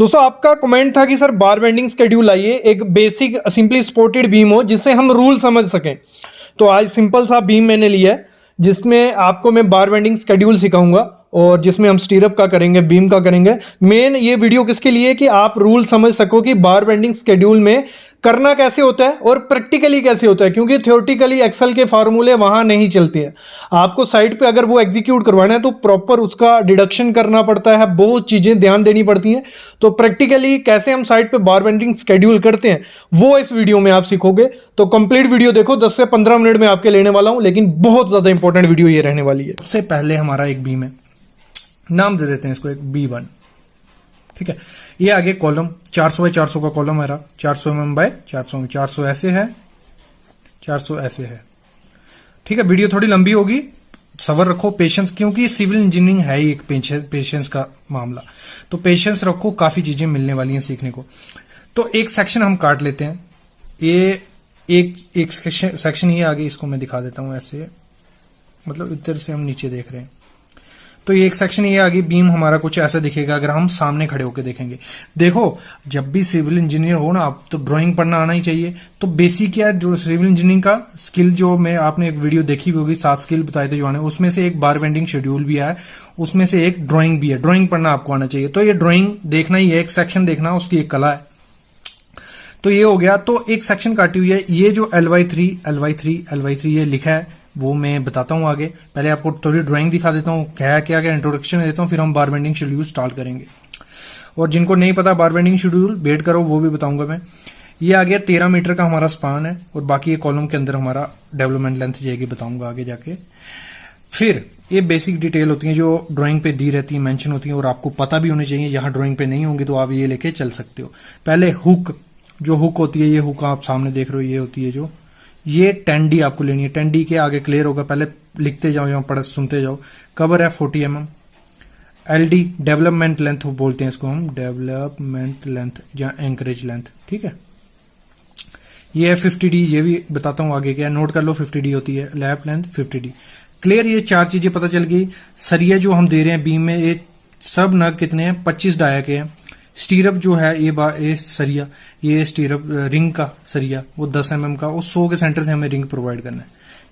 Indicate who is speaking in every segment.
Speaker 1: दोस्तों आपका कमेंट था कि सर बार बेंडिंग स्केड्यूल लाइए, एक बेसिक सिंपली सपोर्टेड बीम हो जिससे हम रूल समझ सकें। तो आज सिंपल सा बीम मैंने लिया है जिसमें आपको मैं बार बेंडिंग स्केड्यूल सिखाऊंगा और जिसमें हम स्टीरअप का करेंगे, बीम का करेंगे। मेन ये वीडियो किसके लिए कि आप रूल समझ सको कि बार बेंडिंग स्केड्यूल में करना कैसे होता है और प्रैक्टिकली कैसे होता है, क्योंकि थ्योरेटिकली एक्सेल के फार्मूले वहां नहीं चलते हैं। आपको साइट पे अगर वो एग्जीक्यूट करवाना है तो प्रॉपर उसका डिडक्शन करना पड़ता है, बहुत चीजें ध्यान देनी पड़ती हैं। तो प्रैक्टिकली कैसे हम साइट पे बार बेंडिंग स्केड्यूल करते हैं वो इस वीडियो में आप सीखोगे। तो कंप्लीट वीडियो देखो, 10 से 15 मिनट में आपके लेने वाला हूं, लेकिन बहुत ज्यादा इंपॉर्टेंट वीडियो ये रहने वाली है।
Speaker 2: सबसे पहले हमारा एक बीम है, नाम दे देते हैं इसको एक B1। ठीक है, ये आगे कॉलम 400 बाय 400 का कॉलम है रहा, 400 mm बाय 400 mm, 400 ऐसे है, 400 ऐसे है। ठीक है, वीडियो थोड़ी लंबी होगी, सबर रखो, पेशेंस, क्योंकि सिविल इंजीनियरिंग है ही एक पेशेंस का मामला। तो पेशेंस रखो, काफी चीजें मिलने वाली हैं सीखने को। तो एक सेक्शन हम काट लेते हैं, ये एक सेक्शन ये आगे, इसको मैं दिखा देता हूं ऐसे, मतलब इधर से हम नीचे देख रहे हैं। तो ये एक सेक्शन ये आगे बीम हमारा कुछ ऐसा दिखेगा अगर हम सामने खड़े होकर देखेंगे। देखो, जब भी सिविल इंजीनियर हो ना आप, तो ड्राइंग पढ़ना आना ही चाहिए। तो बेसिक क्या है जो सिविल इंजीनियरिंग का स्किल, जो मैं आपने एक वीडियो देखी होगी 7 स्किल बताए थे जो आने, उसमें से एक बार बेंडिंग शेड्यूल भी है, उसमें से एक ड्राइंग भी है। ड्राइंग पढ़ना आपको आना चाहिए। तो ये ड्राइंग देखना ही है, एक सेक्शन देखना, उसकी एक कला है। तो ये हो गया। तो एक सेक्शन काटी हुई है, ये जो LY3 ये लिखा है वो मैं बताता हूं आगे। पहले आपको थोड़ी ड्राइंग दिखा देता हूं, क्या क्या इंट्रोडक्शन देता हूं, फिर हम बार बेंडिंग शेड्यूल स्टार्ट करेंगे। और जिनको नहीं पता बार बेंडिंग शेड्यूल, वेट करो, वो भी बताऊंगा मैं। ये आ गया 13 मीटर का हमारा स्पान है, और बाकी ये कॉलम के अंदर हमारा डेवलपमेंट लेंथ जाएगी, बताऊंगा आगे जाके। फिर ये बेसिक डिटेल होती है जो ड्राइंग पे दी रहती है, मेंशन होती है, और आपको पता भी होनी चाहिए। यहाँ ड्राइंग पे नहीं होंगी तो आप ये लेके चल सकते हो। पहले हुक, जो हुक होती है, ये हुक आप सामने देख रहे हो, ये होती है जो, ये 10D आपको लेनी है। 10D के आगे क्लियर होगा, पहले लिखते जाओ या पढ़ सुनते जाओ। कवर है 40 mm। LD डेवलपमेंट लेंथ बोलते हैं इसको हम, डेवलपमेंट लेंथ या एंकरेज लेंथ। ठीक है, ये है 50D, ये भी बताता हूं आगे क्या है, नोट कर लो। 50D होती है लैप लेंथ 50D। क्लियर, ये 4 चीजें पता चल गई। सरिया जो हम दे रहे हैं बीम में, ये सब नग कितने हैं, 25 डाया के हैं। स्टीरअप जो है ये सरिया, ये स्टीरअप रिंग का सरिया, वो 10 mm का, वो 100 के सेंटर से हमें रिंग प्रोवाइड करना है।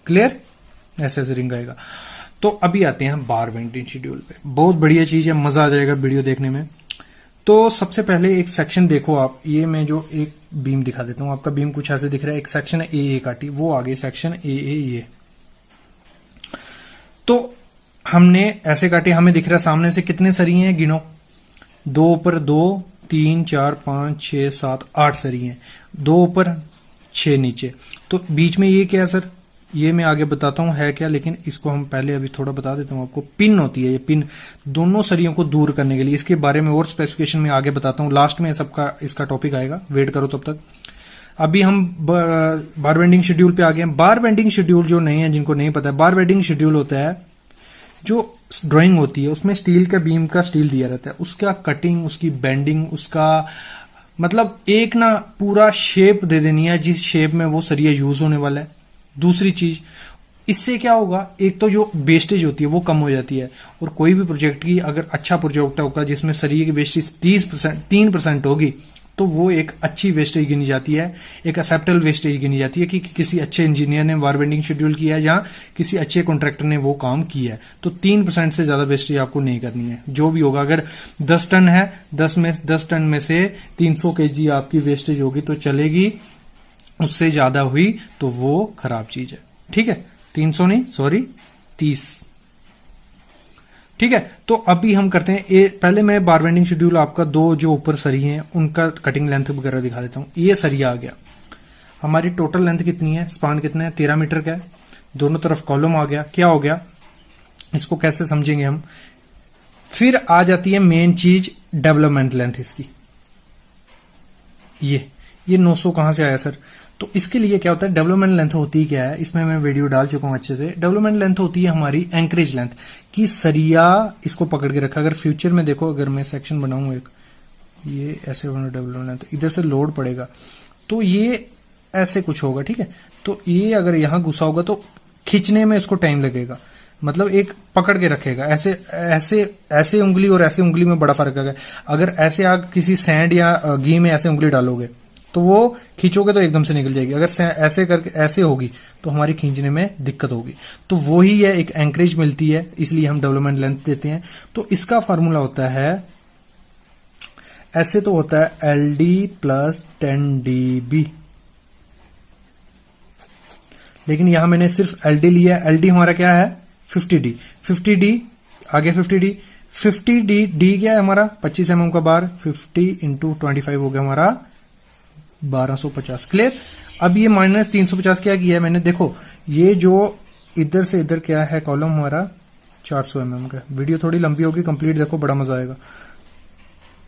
Speaker 2: क्लियर, ऐसे ऐसे रिंग आएगा। तो अभी आते हैं बार बेंडिंग शेड्यूल पे। बहुत बढ़िया चीज है, मजा आ जाएगा वीडियो देखने में। तो सबसे पहले एक सेक्शन देखो आप, ये मैं जो एक बीम दिखा देता हूं, आपका बीम कुछ ऐसे दिख रहा है। एक सेक्शन है AA काटी, वो आगे सेक्शन AA ये। तो हमने ऐसे काटे, हमें दिख रहा है सामने से कितने सरिये हैं, गिनो। 2 ऊपर 2, 3, 4, 5, 6, 7, 8 सरिये हैं। 2 ऊपर 6 नीचे। तो बीच में ये क्या है सर, ये मैं आगे बताता हूं है क्या, लेकिन इसको हम पहले अभी थोड़ा बता देता हूं आपको। पिन होती है, ये पिन दोनों सरियों को दूर करने के लिए, इसके बारे में और स्पेसिफिकेशन में आगे बताता हूं, लास्ट में सबका इसका टॉपिक आएगा, वेट करो तब तक। अभी हम बार बेंडिंग शेड्यूल पे आ गए हैं। बार बेंडिंग शेड्यूल जो नहीं है, जिनको नहीं पता है, बार बेंडिंग शेड्यूल होता है जो ड्राइंग होती है, उसमें स्टील का बीम का स्टील दिया रहता है, उसका कटिंग, उसकी बेंडिंग, उसका मतलब एक ना पूरा शेप दे देनी है जिस शेप में वो सरिया यूज होने वाला है। दूसरी चीज, इससे क्या होगा, एक तो जो वेस्टेज होती है वो कम हो जाती है, और कोई भी प्रोजेक्ट की अगर अच्छा प्रोजेक्ट होगा जिसमें सरिये की वेस्टेज 3% होगी, तो वो एक अच्छी वेस्टेज गिनी जाती है, एक एक्सेप्टेबल वेस्टेज गिनी जाती है कि किसी अच्छे इंजीनियर ने बार बेंडिंग शेड्यूल किया है या किसी अच्छे कॉन्ट्रैक्टर ने वो काम किया है। तो 3% से ज्यादा वेस्टेज आपको नहीं करनी है। जो भी होगा, अगर 10 टन है, 10 टन में से 300 kg आपकी वेस्टेज होगी तो चलेगी, उससे ज्यादा हुई तो वो खराब चीज है। ठीक है, 300 नहीं, सॉरी 30। ठीक है, तो अभी हम करते हैं पहले मैं बार बेंडिंग शेड्यूल आपका 2 जो ऊपर सरिये हैं उनका कटिंग लेंथ वगैरह दिखा देता हूं। ये सरिया आ गया, हमारी टोटल लेंथ कितनी है, स्पान कितना है, 13 मीटर का है। दोनों तरफ कॉलम आ गया। क्या हो गया, इसको कैसे समझेंगे हम। फिर आ जाती है मेन चीज, डेवलपमेंट लेंथ इसकी। ये 900 कहां से आया सर, तो इसके लिए क्या होता है, डेवलपमेंट लेंथ होती क्या है, इसमें मैं वीडियो डाल चुका हूं अच्छे से। डेवलपमेंट लेंथ होती है हमारी एंकरेज लेंथ की, सरिया इसको पकड़ के रखा। अगर फ्यूचर में देखो, अगर मैं सेक्शन बनाऊं एक, ये ऐसे होना डेवलपमेंट लेंथ, इधर से लोड पड़ेगा तो ये ऐसे कुछ होगा। ठीक है, तो ये अगर यहां घुसा होगा तो खींचने में इसको टाइम लगेगा। मतलब एक पकड़ के रखेगा। ऐसे ऐसे ऐसे उंगली और ऐसे उंगली में बड़ा फर्क है। अगर ऐसे आप किसी सैंड या घी में ऐसे उंगली डालोगे तो वो खींचोगे तो एकदम से निकल जाएगी। अगर ऐसे करके ऐसे होगी तो हमारी खींचने में दिक्कत होगी। तो वो ही है, एक एंकरेज मिलती है, इसलिए हम डेवलपमेंट लेंथ देते हैं। तो इसका फार्मूला होता है, ऐसे तो होता है LD प्लस 10dB, लेकिन यहां मैंने सिर्फ LD लिया। LD हमारा क्या है 50D। 50D आगे 50D 50D D क्या है हमारा 25 mm का बार, 50 इंटू 25 हो गया हमारा 1250। क्लियर। अब ये माइनस 350 क्या किया है मैंने, देखो ये जो इधर से इधर क्या है कॉलम हमारा 400 mm का। वीडियो थोड़ी लंबी होगी, कंप्लीट देखो, बड़ा मजा आएगा।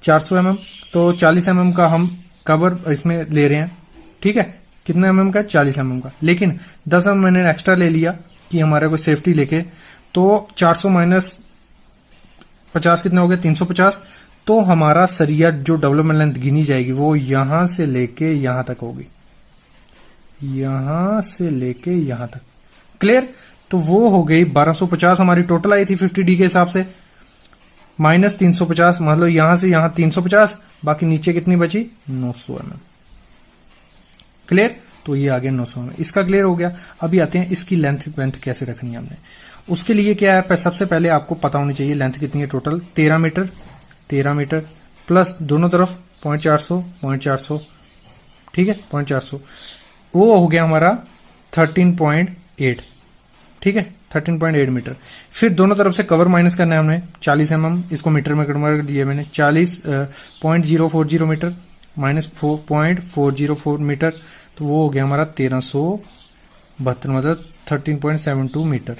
Speaker 2: 400 mm, तो 40 mm का हम कवर इसमें ले रहे हैं। ठीक है, कितना mm का 40 mm का, लेकिन 10 mm मैंने एक्स्ट्रा ले लिया कि हमारा कोई सेफ्टी लेके। तो 400 माइनस 50 कितना हो गया 350। तो हमारा सरिया जो डेवलपमेंट लेंथ गिनी जाएगी वो यहां से लेके यहां तक होगी, यहां से लेके यहां तक। क्लियर। तो वो हो गई 1250 हमारी टोटल आई थी 50D के हिसाब से, माइनस 350, मतलब यहां से यहां 350, बाकी नीचे कितनी बची 900 mm। क्लियर। तो ये आ गया 900 mm, इसका क्लियर हो गया। अभी आते हैं इसकी लेंथ कैसे रखनी है हमने। उसके लिए क्या है, सबसे पहले आपको पता होनी चाहिए लेंथ कितनी है टोटल, 13 मीटर। 13 मीटर प्लस दोनों तरफ 0.400, ठीक है 0.400, वो हो गया हमारा 13.8। ठीक है 13.8 मीटर। फिर दोनों तरफ से कवर माइनस करना है हमने 40 mm, इसको मीटर में कन्वर्ट किया मैंने, 40.040 मीटर माइनस 4.404 मीटर, तो वो हो गया हमारा 1372, मतलब 13.72 मीटर।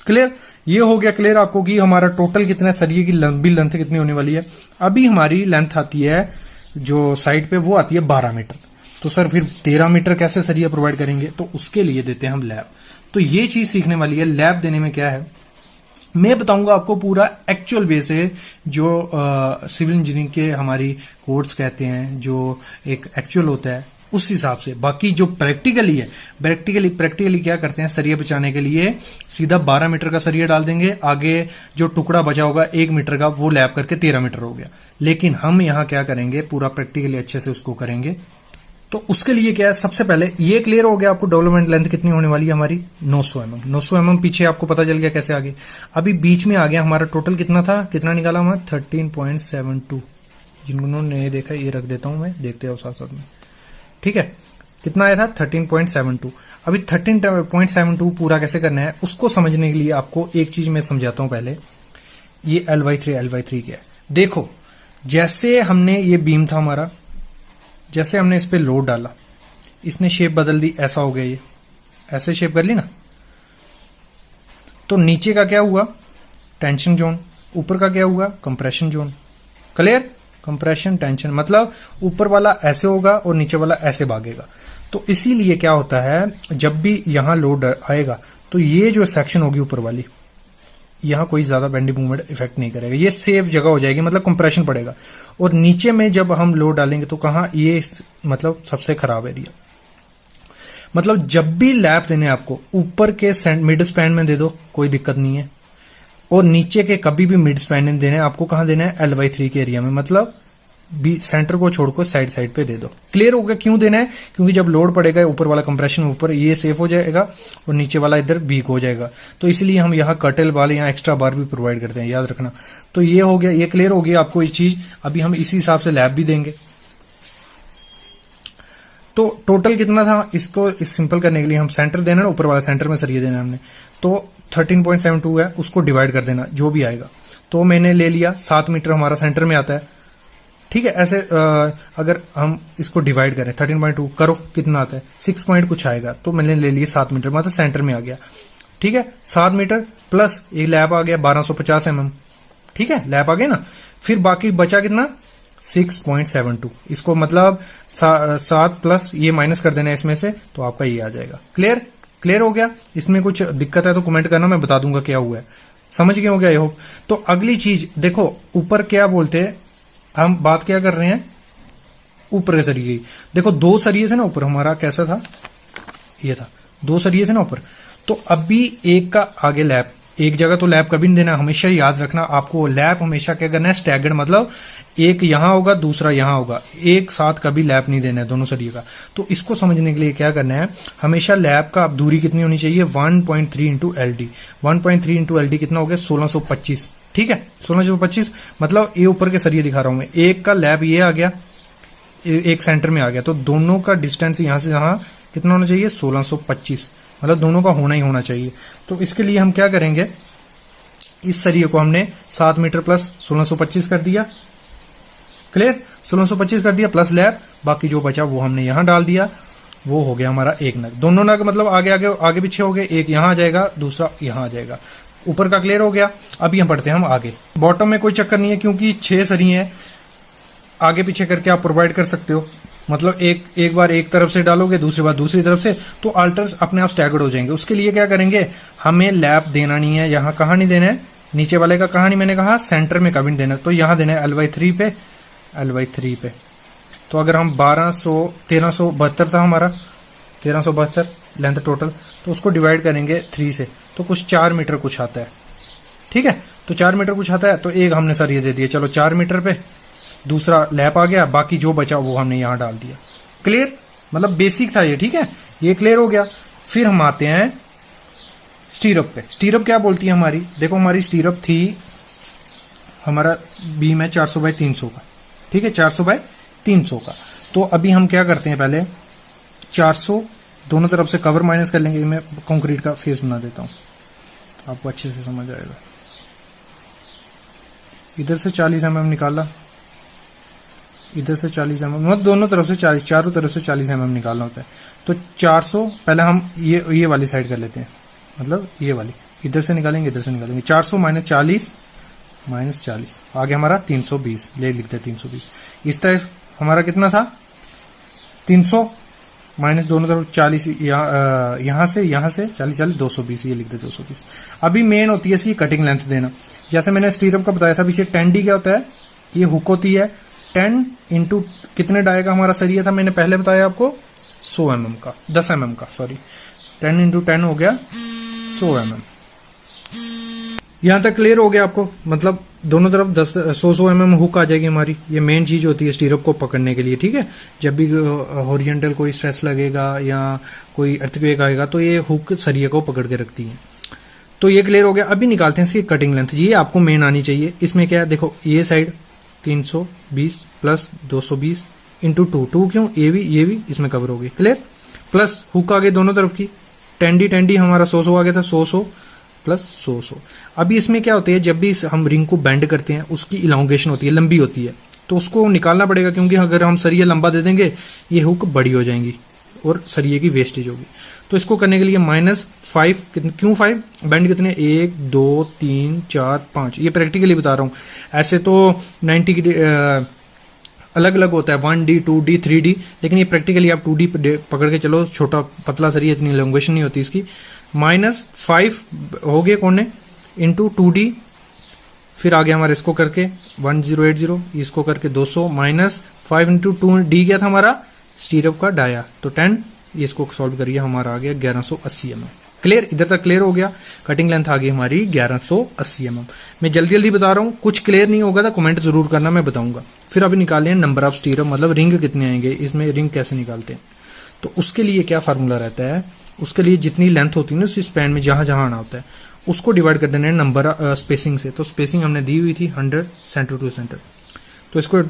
Speaker 2: क्लियर। ये हो गया क्लियर आपको कि हमारा टोटल कितना सरिये की लंबी लेंथ कितनी होने वाली है। अभी हमारी लेंथ आती है जो साइड पे, वो आती है 12 मीटर। तो सर फिर 13 मीटर कैसे सरिया प्रोवाइड करेंगे, तो उसके लिए देते हैं हम लैब। तो ये चीज सीखने वाली है। लैब देने में क्या है, मैं बताऊंगा आपको पूरा एक्चुअल वे से, जो सिविल इंजीनियरिंग के हमारी कोर्स कहते हैं, जो एक एक्चुअल होता है उस हिसाब से। बाकी जो प्रैक्टिकली है, प्रैक्टिकली क्या करते हैं, सरिया बचाने के लिए सीधा 12 मीटर का सरिया डाल देंगे, आगे जो टुकड़ा बचा होगा 1 मीटर का वो लैब करके 13 मीटर हो गया। लेकिन हम यहां क्या करेंगे, पूरा प्रैक्टिकली अच्छे से उसको करेंगे। तो उसके लिए क्या है, सबसे पहले ये क्लियर हो गया आपको डेवलपमेंट लेंथ कितनी होने वाली है हमारी 900 mm। 900 mm पीछे आपको पता चल गया कैसे आगे। अभी बीच में आ गया हमारा टोटल कितना था, कितना निकाला हमारा 13.72। जिन्होंने नहीं देखा ये रख देता हूं मैं, देखते हो साथ साथ में। ठीक है, कितना आया था 13.72। अभी 13.72 पूरा कैसे करना है उसको समझने के लिए आपको एक चीज मैं समझाता हूं पहले। ये L/3 क्या है, देखो जैसे हमने ये बीम था हमारा, जैसे हमने इस पे लोड डाला, इसने शेप बदल दी, ऐसा हो गया, ये ऐसे शेप कर ली ना। तो नीचे का क्या हुआ टेंशन जोन, ऊपर का क्या हुआ compression zone. Clear. Compression tension मतलब ऊपर वाला ऐसे होगा और नीचे वाला ऐसे भागेगा। तो इसीलिए क्या होता है, जब भी यहां लोड आएगा तो ये जो सेक्शन होगी ऊपर वाली, यहां कोई ज्यादा बेंडिंग मूवमेंट इफेक्ट नहीं करेगा, ये सेफ जगह हो जाएगी, मतलब कंप्रेशन पड़ेगा। और नीचे में जब हम लोड डालेंगे तो कहां, ये मतलब सबसे खराब एरिया। मतलब जब भी लैप देने आपको, ऊपर के मिड स्पैन में दे दो कोई दिक्कत नहीं है, और नीचे के कभी भी मिड स्पैन में देने आपको कहां देना है L/3 के एरिया में, मतलब सेंटर को छोड़कर साइड पे दे दो। क्लियर हो गया क्यों देना है, क्योंकि जब लोड पड़ेगा ऊपर वाला कंप्रेशन ऊपर ये सेफ हो जाएगा और नीचे वाला इधर वीक हो जाएगा। तो इसलिए हम यहाँ कर्टेल बार, यहाँ एक्स्ट्रा बार भी प्रोवाइड करते हैं, याद रखना। तो ये हो गया, ये क्लियर हो गया आपको ये चीज। अभी हम इसी हिसाब से लैब भी देंगे। तो टोटल कितना था, इसको सिंपल करने के लिए हम सेंटर देना है, ऊपर वाला सेंटर में सरिया देना है हमने। तो 13.72 है, उसको डिवाइड कर देना जो भी आएगा। तो मैंने ले लिया 7 मीटर हमारा सेंटर में आता है। ठीक है, ऐसे अगर हम इसको डिवाइड करें 13.2 करो कितना आता है 6 पॉइंट कुछ आएगा। तो मैंने ले लिया 7 मीटर, मतलब सेंटर में आ गया। ठीक है, 7 मीटर प्लस एक लैब आ गया 1250 mm। ठीक है, लैब आ गया ना। फिर बाकी बचा कितना 6.72, इसको मतलब 7 प्लस ये माइनस कर देना है इसमें से, तो आपका ये आ जाएगा। क्लियर हो गया। इसमें कुछ दिक्कत है तो कमेंट करना, मैं बता दूंगा क्या हुआ है। समझ गए हो गया, आई होप। तो अगली चीज देखो, ऊपर क्या बोलते हैं, हम बात क्या कर रहे हैं ऊपर के सरिये। देखो 2 सरिये थे ना ऊपर, हमारा कैसा था, ये था 2 सरिये थे ना ऊपर। तो अभी एक का आगे लैप, एक जगह तो लैप कभी नहीं देना, हमेशा याद रखना आपको लैप हमेशा क्या करना है, स्टैगर्ड, मतलब एक यहां होगा दूसरा यहां होगा, एक साथ कभी लैप नहीं देना है दोनों सरिये का। तो इसको समझने के लिए क्या करना है, हमेशा लैप का अब दूरी कितनी होनी चाहिए, 1.3 into L D. 1.3 into L D कितना हो गया, 1625, ठीक है 1625, मतलब ये ऊपर के सरिये दिखा रहा हूं मैं, एक का लैप ये आ गया, एक सेंटर में आ गया, तो दोनों का डिस्टेंस यहां से यहां कितना होना चाहिए, 1625, मतलब दोनों का होना ही होना चाहिए। तो इसके लिए हम क्या करेंगे, इस सरिये को हमने 7 मीटर प्लस 1625 कर दिया, क्लियर, 1625 कर दिया प्लस लैप, बाकी जो बचा वो हमने यहां डाल दिया, वो हो गया हमारा एक नग। दोनों नग मतलब आगे आगे आगे पीछे हो गए, एक यहां आ जाएगा दूसरा यहां आ जाएगा, ऊपर का क्लियर हो गया। अभी हम पढ़ते हैं हम आगे। बॉटम में कोई चक्कर नहीं है क्योंकि 6 सरिये हैं, आगे पीछे करके आप प्रोवाइड कर सकते हो, मतलब एक बार एक तरफ से डालोगे दूसरी बार दूसरी तरफ से, तो अल्टर्स अपने आप स्टैगर्ड हो जाएंगे। उसके लिए क्या करेंगे, हमें लैप देना नहीं है, यहां कहां नहीं देना है, नीचे वाले का कहां नहीं, मैंने कहा सेंटर में कभी नहीं देना, तो यहां देना है L/3 पे, L/3 पे। तो अगर हम 1372 था हमारा, 1372 लेंथ टोटल, तो उसको डिवाइड करेंगे 3 से, तो कुछ 4 मीटर कुछ आता है, ठीक है, तो 4 मीटर कुछ आता है, तो एक हमने सर ये दे दिया, चलो 4 मीटर पे, दूसरा लैप आ गया, बाकी जो बचा वो हमने यहां डाल दिया, क्लियर, मतलब बेसिक था ये, ठीक है, ये क्लियर हो गया। फिर हम आते हैं स्टीरअप पे। स्टीरअप क्या बोलती है हमारी, देखो हमारी स्टीरअप थी, हमारा बीम है 400/300 का, ठीक है 400/300 का। तो अभी हम क्या करते हैं, पहले 400 दोनों तरफ से कवर माइनस कर लेंगे, मैं कंक्रीट का फेस बना देता हूं, आपको अच्छे से समझ आएगा। इधर से 40 mm निकाला, इधर से 40 mm, मतलब दोनों तरफ से 40, चारों तरफ से 40 mm निकालना होता है। तो 400 पहले हम ये वाली साइड कर लेते हैं, मतलब ये वाली, इधर से निकालेंगे इधर से निकालेंगे, 400 माइनस 40 आगे हमारा 320, ले लिखते हैं 320। इस तरह हमारा कितना था, 300 माइनस दोनों तरफ 40, यहां से 40 220, ये लिख दे 220। अभी मेन होती है इसकी कटिंग लेंथ देना। जैसे मैंने स्टीरअप का बताया था पीछे, 10D क्या होता है, ये हुक होती है, 10 इंटू कितने डाई का हमारा सरिया था, मैंने पहले बताया आपको 100 mm का, 10 mm का, सॉरी 10 इंटू 10 हो गया 100 mm। यहां तक क्लियर हो गया आपको, मतलब दोनों तरफ 100 mm हुक आ जाएगी हमारी। ये मेन चीज होती है स्टीरअप को पकड़ने के लिए, ठीक है, जब भी हॉरिजॉन्टल कोई स्ट्रेस लगेगा या कोई अर्थक्वेक आएगा तो ये हुक सरिये को पकड़ के रखती है। तो ये क्लियर हो गया। अभी निकालते हैं इसकी कटिंग लेंथ, ये आपको मेन आनी चाहिए। इसमें क्या है, देखो ये साइड 320 प्लस 220 इंटू 2 क्यों, ये भी इसमें कवर हो गई, क्लियर, प्लस हुक आ गई दोनों तरफ की, 10D हमारा 100 आ गया था, 100 प्लस 100। अभी इसमें क्या होती है, जब भी हम रिंग को बेंड करते हैं उसकी इलांगेशन होती है, लंबी होती है, तो उसको निकालना पड़ेगा, क्योंकि अगर हम सरिया लंबा दे देंगे ये हुक बड़ी हो जाएंगी और सरिये की वेस्टेज होगी। तो इसको करने के लिए -5, क्यों 5, बेंड कितने, 1 2 3 4 5, ये प्रैक्टिकली बता रहा हूं, ऐसे तो 90 की अलग अलग होता है, 1D 2D 3D, लेकिन ये प्रैक्टिकली आप 2D पकड़ के चलो, छोटा पतला सरिया, इतनी इलांगेशन नहीं होती इसकी। -5 हो गए कोने इंटू 2D, फिर आगे हमारे इसको करके 1080, इसको करके 200, -5 इंटू 2D क्या था हमारा स्टीरअप का डाया, तो 10, इसको सॉल्व करिए, हमारा आ गया 1180 mm। क्लियर, इधर तक क्लियर हो गया। कटिंग लेंथ आ गई हमारी 1180 mm। मैं जल्दी जल्दी बता रहा हूं, कुछ क्लियर नहीं होगा तो कमेंट जरूर करना, मैं बताऊंगा। फिर अभी निकाले नंबर ऑफ स्टीरअप, मतलब रिंग कितने आएंगे, इसमें रिंग कैसे निकालते हैं। तो उसके लिए क्या फार्मूला रहता है, उसके लिए जितनी लेंथ होती है ना उस स्पैन में जहां जहां आना होता है उसको डिवाइड कर देना है नंबर स्पेसिंग से। तो स्पेसिंग हमने दी हुई थी 100 सेंटर टू सेंटर, तो इसको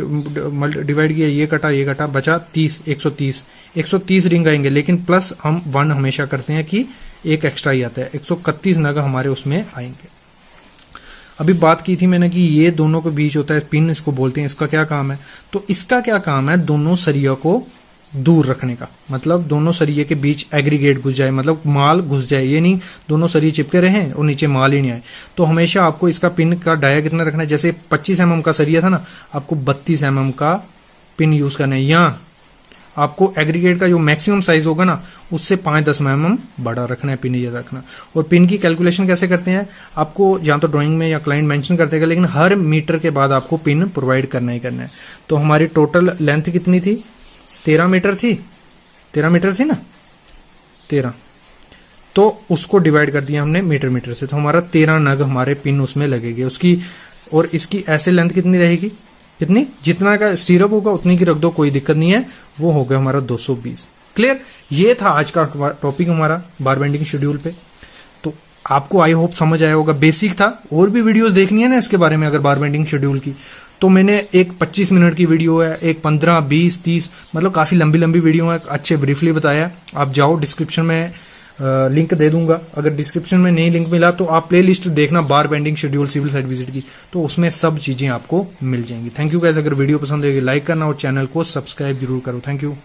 Speaker 2: डिवाइड किया, ये कटा बचा 30, 130 रिंग आएंगे, लेकिन प्लस हम 1 हमेशा करते हैं कि एक एक्स्ट्रा ही आता है, 131 नग हमारे उसमें आएंगे। अभी बात की थी मैंने कि ये दोनों के बीच होता है पिन, इसको बोलते हैं, इसका क्या काम है, तो इसका क्या काम है, दोनों सरिया को दूर रखने का, मतलब दोनों सरिये के बीच एग्रीगेट घुस जाए, मतलब माल घुस जाए, ये नहीं दोनों सरिये चिपके रहे और नीचे माल ही नहीं आए। तो हमेशा आपको इसका पिन का डाया कितना रखना है, जैसे 25 mm का सरिया था ना, आपको 32 mm का पिन यूज करना है, या आपको एग्रीगेट का जो मैक्सिमम साइज होगा ना उससे 5-10 mm बड़ा रखना है, पिन ये रखना। और पिन की कैलकुलेशन कैसे करते हैं, आपको जहां तो ड्राइंग में या क्लाइंट मेंशन करते हैं, लेकिन हर मीटर के बाद आपको पिन प्रोवाइड करना ही करना है। तो हमारी टोटल लेंथ कितनी थी, 13 मीटर थी ना, 13। तो उसको डिवाइड कर दिया हमने मीटर मीटर से, तो हमारा 13 नग हमारे पिन उसमें लगेंगे उसकी। और इसकी ऐसे लेंथ कितनी रहेगी, कितनी, जितना का स्टीरअप होगा उतनी की रख दो, कोई दिक्कत नहीं है, वो हो गया हमारा 220। क्लियर, ये था आज का टॉपिक हमारा बार बेंडिंग शेड्यूल पे। तो आपको आई होप समझ आया होगा, बेसिक था। और भी वीडियोस देखनी है ना इसके बारे में अगर बार बेंडिंग शेड्यूल की, तो मैंने एक 25 मिनट की वीडियो है, एक 15, 20, 30, मतलब काफी लंबी लंबी वीडियो है, अच्छे ब्रीफली बताया। आप जाओ, डिस्क्रिप्शन में लिंक दे दूंगा, अगर डिस्क्रिप्शन में नहीं लिंक मिला तो आप प्ले लिस्ट देखना bar bending schedule civil site visit की, तो उसमें सब चीजें आपको मिल जाएंगी। थैंक यू गाइस, अगर वीडियो पसंद आएगी लाइक करना और चैनल को सब्सक्राइब जरूर करो। Thank you.